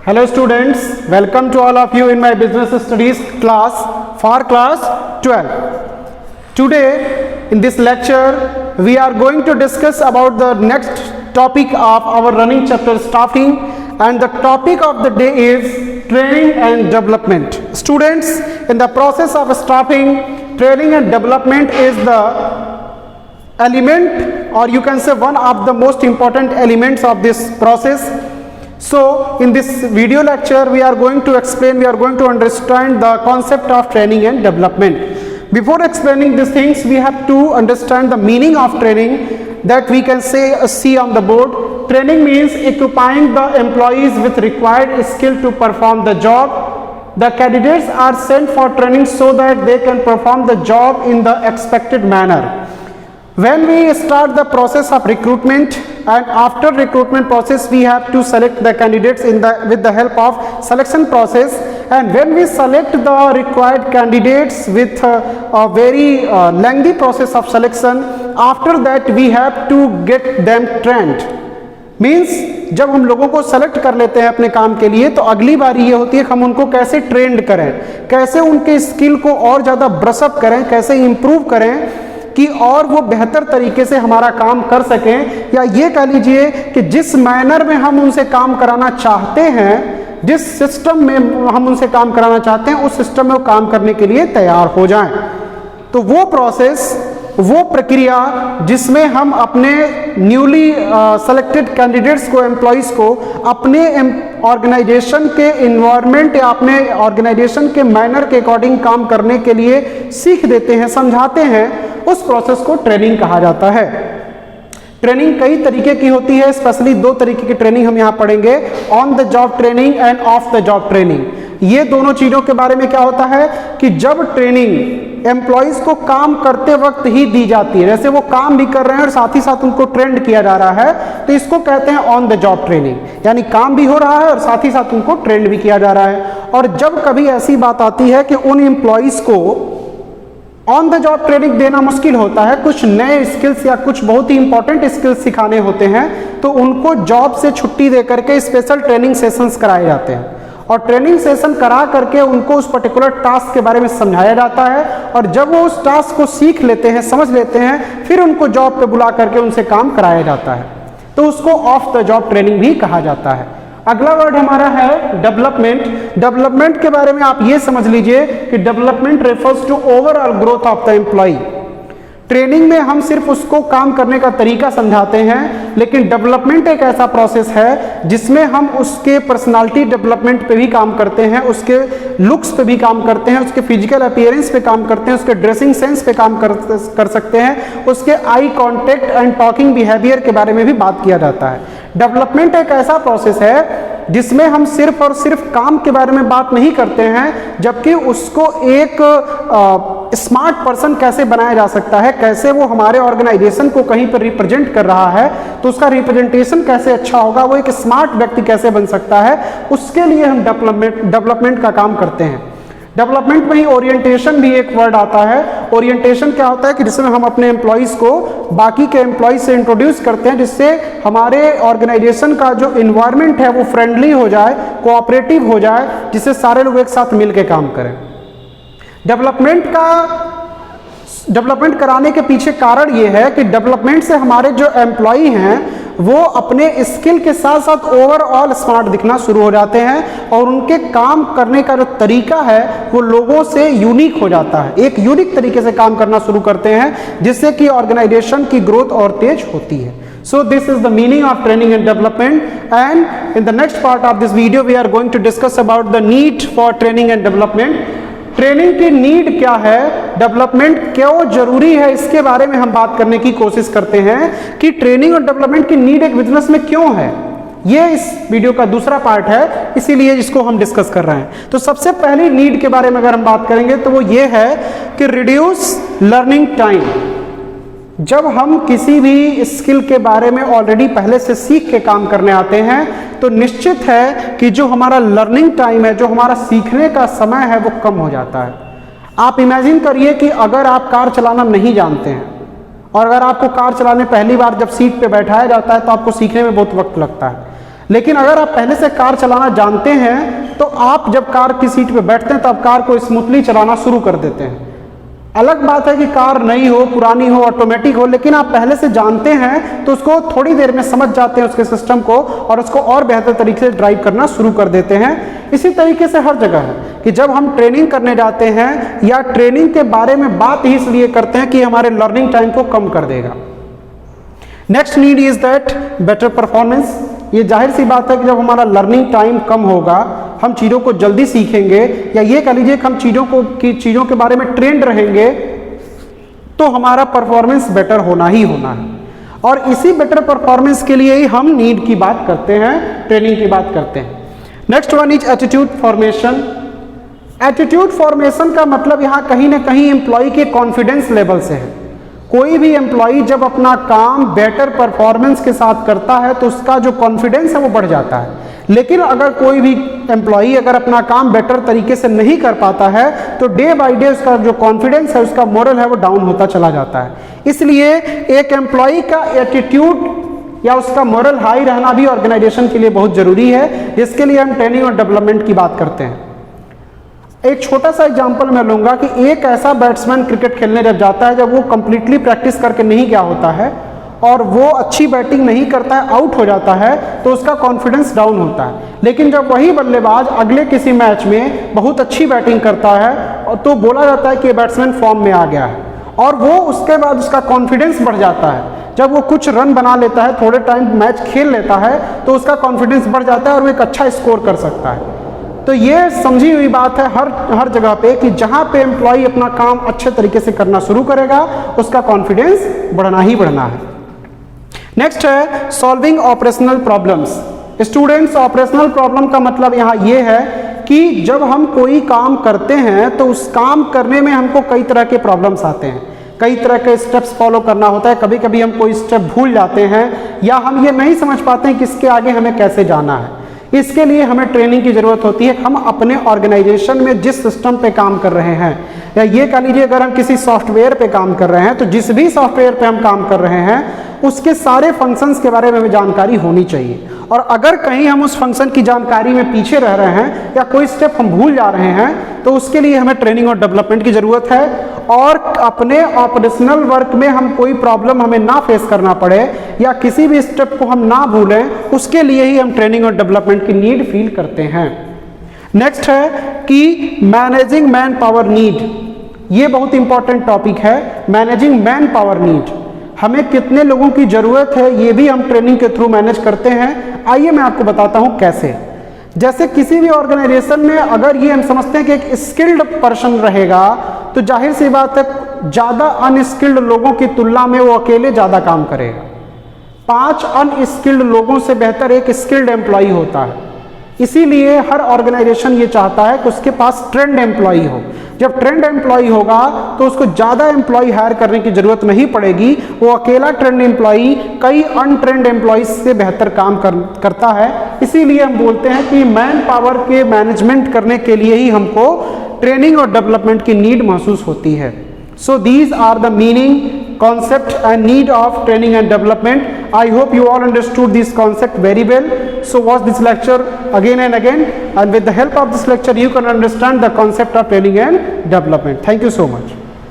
Hello students, welcome to all of you in my business studies class for class 12. Today in this lecture we are going to discuss about the next topic of our running chapter staffing, and the topic of the day is training and development. Students, in the process of staffing, training and development is the element, or you can say one of the most important elements of this process. So in this video lecture we are going to explain, we are going to understand the concept of training and development. Before explaining these things, we have to understand the meaning of training, that we can say see on the board. Training means equipping the employees with required skill to perform the job. The candidates are sent for training so that they can perform the job in the expected manner. When we start the process of recruitment, and after recruitment process we have to select the candidates with the help of selection process, and when we select the required candidates with a very lengthy process of selection, after that we have to get them trained. Means जब हम लोगों को select कर लेते हैं अपने काम के लिए, तो अगली बारी ये होती है कि हम उनको कैसे ट्रेंड करें, कैसे उनके स्किल को और ज़्यादा ब्रशअप करें, कैसे इम्प्रूव करें कि और वो बेहतर तरीके से हमारा काम कर सकें, या ये कह लीजिए कि जिस मैनर में हम उनसे काम कराना चाहते हैं, जिस सिस्टम में हम उनसे काम कराना चाहते हैं, उस सिस्टम में वो काम करने के लिए तैयार हो जाएं। तो वो प्रोसेस, वो प्रक्रिया जिसमें हम अपने न्यूली सेलेक्टेड कैंडिडेट्स को, एम्प्लॉइज को अपने ऑर्गेनाइजेशन के इन्वायरमेंट या अपने ऑर्गेनाइजेशन के मैनर के अकॉर्डिंग काम करने के लिए सीख देते हैं, समझाते हैं, उस प्रोसेस को ट्रेनिंग कहा जाता है। ट्रेनिंग कई तरीके की होती है, स्पेशली दो तरीके की ट्रेनिंग हम यहाँ पढ़ेंगे, on the job training end of the job training. ये दोनों चीज़ों के बारे में क्या होता है कि जब ट्रेनिंग एम्प्लॉइज को काम करते वक्त ही दी जाती है, जैसे वो काम भी कर रहे हैं और साथ ही साथ उनको ट्रेंड किया जा रहा है, तो इसको कहते हैं ऑन द जॉब ट्रेनिंग, यानी काम भी हो रहा है और साथ ही साथ उनको ट्रेंड भी किया जा रहा है। और जब कभी ऐसी बात आती है कि उन एम्प्लॉइज को ऑन द जॉब ट्रेनिंग देना मुश्किल होता है, कुछ नए स्किल्स या कुछ बहुत ही इंपॉर्टेंट स्किल्स सिखाने होते हैं, तो उनको जॉब से छुट्टी दे करके स्पेशल ट्रेनिंग सेशंस कराए जाते हैं, और ट्रेनिंग सेशन करा करके उनको उस पर्टिकुलर टास्क के बारे में समझाया जाता है, और जब वो उस टास्क को सीख लेते हैं, समझ लेते हैं, फिर उनको जॉब पे बुला करके उनसे काम कराया जाता है, तो उसको ऑफ द जॉब ट्रेनिंग भी कहा जाता है। अगला वर्ड हमारा है डेवलपमेंट। डेवलपमेंट के बारे में आप ये समझ लीजिए कि development refers to overall growth of the employee. Training में हम सिर्फ उसको काम करने का तरीका समझाते हैं, लेकिन डेवलपमेंट एक ऐसा प्रोसेस है जिसमें हम उसके पर्सनालिटी डेवलपमेंट पे भी काम करते हैं, उसके लुक्स पे भी काम करते हैं, उसके फिजिकल अपीयरेंस पे काम करते हैं, उसके ड्रेसिंग सेंस पे काम कर सकते हैं, उसके eye contact and talking behaviour के बारे में भी बात किया जाता है। डेवलपमेंट एक ऐसा प्रोसेस है जिसमें हम सिर्फ और सिर्फ काम के बारे में बात नहीं करते हैं, जबकि उसको एक स्मार्ट पर्सन कैसे बनाया जा सकता है, कैसे वो हमारे ऑर्गेनाइजेशन को कहीं पर रिप्रेजेंट कर रहा है, तो उसका रिप्रेजेंटेशन कैसे अच्छा होगा, वो एक स्मार्ट व्यक्ति कैसे बन सकता है, उसके लिए हम डेवलपमेंट का काम करते हैं। डेवलपमेंट में ही ओरिएंटेशन भी एक वर्ड आता है। ओरिएंटेशन क्या होता है कि जिसमें हम अपने एम्प्लॉइज़ को बाकी के एम्प्लॉइज से इंट्रोड्यूस करते हैं, जिससे हमारे ऑर्गेनाइजेशन का जो इन्वायरमेंट है वो फ्रेंडली हो जाए, कोऑपरेटिव हो जाए, जिससे सारे लोग एक साथ मिल के काम करें। डेवलपमेंट कराने के पीछे कारण ये है कि डेवलपमेंट से हमारे जो एम्प्लॉई हैं वो अपने स्किल के साथ साथ ओवरऑल स्मार्ट दिखना शुरू हो जाते हैं, और उनके काम करने का जो तरीका है वो लोगों से यूनिक हो जाता है, एक यूनिक तरीके से काम करना शुरू करते हैं, जिससे कि ऑर्गेनाइजेशन की ग्रोथ और तेज होती है। So this is the meaning of training and development, and in the next part of this video we are going to discuss about the need for training and development. Training की need क्या है, development क्यों जरूरी है, इसके बारे में हम बात करने की कोशिश करते हैं कि ट्रेनिंग और डेवलपमेंट की नीड एक बिजनेस में क्यों है। ये इस वीडियो का दूसरा पार्ट है, इसीलिए इसको हम डिस्कस कर रहे हैं। तो सबसे पहली नीड के बारे में अगर हम बात करेंगे तो वो ये है कि रिड्यूस लर्निंग टाइम। जब हम किसी भी स्किल के बारे में ऑलरेडी पहले से सीख के काम करने आते हैं, तो निश्चित है कि जो हमारा लर्निंग टाइम है, जो हमारा सीखने का समय है, वो कम हो जाता है। आप इमेजिन करिए कि अगर आप कार चलाना नहीं जानते हैं और अगर आपको कार चलाने पहली बार जब सीट पे बैठाया जाता है तो आपको सीखने में बहुत वक्त लगता है, लेकिन अगर आप पहले से कार चलाना जानते हैं तो आप जब कार की सीट पे बैठते हैं तो आप कार को स्मूथली चलाना शुरू कर देते हैं। अलग बात है कि कार नई हो, पुरानी हो, ऑटोमेटिक हो, लेकिन आप पहले से जानते हैं तो उसको थोड़ी देर में समझ जाते हैं उसके सिस्टम को और उसको और बेहतर तरीके से ड्राइव करना शुरू कर देते हैं। इसी तरीके से हर जगह है कि जब हम ट्रेनिंग करने जाते हैं या ट्रेनिंग के बारे में बात ही इसलिए करते हैं कि हमारे लर्निंग टाइम को कम कर देगा। Next need is that better performance. ये जाहिर सी बात है कि जब हमारा लर्निंग टाइम कम होगा, हम चीज़ों को जल्दी सीखेंगे, या ये कह लीजिए कि हम चीज़ों के बारे में ट्रेंड रहेंगे, तो हमारा परफॉर्मेंस बेटर होना ही होना है। और इसी बेटर परफॉर्मेंस के लिए ही हम नीड की बात करते हैं, ट्रेनिंग की बात करते हैं। Next one is attitude formation. Attitude formation का मतलब यहाँ कहीं ना कहीं एम्प्लॉय के कॉन्फिडेंस लेवल से है। कोई भी एम्प्लॉय जब अपना काम बेटर परफॉर्मेंस के साथ करता है तो उसका जो कॉन्फिडेंस है वो बढ़ जाता है। लेकिन अगर कोई भी एम्प्लॉय अगर अपना काम बेटर तरीके से नहीं कर पाता है तो डे बाय डे उसका जो कॉन्फिडेंस है, उसका मोरल है, वो डाउन होता चला जाता है। इसलिए एक एम्प्लॉय का एटीट्यूड या उसका मोरल हाई रहना भी ऑर्गेनाइजेशन के लिए बहुत जरूरी है, जिसके लिए हम ट्रेनिंग और डेवलपमेंट की बात करते हैं। एक छोटा सा एग्जांपल मैं लूंगा कि एक ऐसा बैट्समैन क्रिकेट खेलने जब जाता है, जब वो कंप्लीटली प्रैक्टिस करके नहीं गया होता है और वो अच्छी बैटिंग नहीं करता है, आउट हो जाता है, तो उसका कॉन्फिडेंस डाउन होता है। लेकिन जब वही बल्लेबाज अगले किसी मैच में बहुत अच्छी बैटिंग करता है तो बोला जाता है कि ये बैट्समैन फॉर्म में आ गया है, और वो उसके बाद उसका कॉन्फिडेंस बढ़ जाता है। जब वो कुछ रन बना लेता है, थोड़े टाइम मैच खेल लेता है, तो उसका कॉन्फिडेंस बढ़ जाता है और वो एक अच्छा स्कोर कर सकता है। तो ये समझी हुई बात है हर जगह पे कि जहाँ पे एम्प्लॉय अपना काम अच्छे तरीके से करना शुरू करेगा, उसका कॉन्फिडेंस बढ़ना ही बढ़ना है। नेक्स्ट है solving operational problems. Students, operational problem का मतलब यहाँ ये है कि जब हम कोई काम करते हैं तो उस काम करने में हमको कई तरह के प्रॉब्लम्स आते हैं, कई तरह के स्टेप्स फॉलो करना होता है। कभी कभी हम कोई स्टेप भूल जाते हैं या हम ये नहीं समझ पाते हैं कि इसके आगे हमें कैसे जाना है। इसके लिए हमें ट्रेनिंग की ज़रूरत होती है। हम अपने ऑर्गेनाइजेशन में जिस सिस्टम पे काम कर रहे हैं, या ये कह लीजिए अगर हम किसी सॉफ्टवेयर पे काम कर रहे हैं, तो जिस भी सॉफ्टवेयर पे हम काम कर रहे हैं उसके सारे फंक्शंस के बारे में हमें जानकारी होनी चाहिए। और अगर कहीं हम उस फंक्शन की जानकारी में पीछे रह रहे हैं या कोई स्टेप हम भूल जा रहे हैं, तो उसके लिए हमें ट्रेनिंग और डेवलपमेंट की ज़रूरत है। और अपने ऑपरेशनल वर्क में हम कोई प्रॉब्लम हमें ना फेस करना पड़े या किसी भी स्टेप को हम ना भूलें, उसके लिए ही हम ट्रेनिंग और डेवलपमेंट की नीड फील करते हैं। नेक्स्ट है कि मैनेजिंग मैन पावर नीड। ये बहुत इंपॉर्टेंट टॉपिक है, मैनेजिंग मैन पावर नीड। हमें कितने लोगों की ज़रूरत है ये भी हम ट्रेनिंग के थ्रू मैनेज करते हैं। आइए मैं आपको बताता हूँ कैसे। जैसे किसी भी ऑर्गेनाइजेशन में अगर ये हम समझते हैं कि एक स्किल्ड पर्सन रहेगा, तो जाहिर सी बात है ज़्यादा अनस्किल्ड लोगों की तुलना में वो अकेले ज़्यादा काम करेगा। 5 अनस्किल्ड लोगों से बेहतर एक स्किल्ड एम्प्लॉय होता है। इसीलिए हर ऑर्गेनाइजेशन ये चाहता है कि उसके पास ट्रेंड एम्प्लॉय हो। जब ट्रेंड एम्प्लॉय होगा तो उसको ज़्यादा एम्प्लॉय हायर करने की ज़रूरत नहीं पड़ेगी। वो अकेला ट्रेंड एम्प्लॉय कई अनट्रेंड एम्प्लॉयज से बेहतर काम करता है। इसीलिए हम बोलते हैं कि मैन पावर के मैनेजमेंट करने के लिए ही हमको ट्रेनिंग और डेवलपमेंट की नीड महसूस होती है। So these are the meaning, concept and need of training and development. I hope you all understood this concept very well. So watch this lecture again and again, and with the help of this lecture you can understand the concept of training and development. Thank you so much.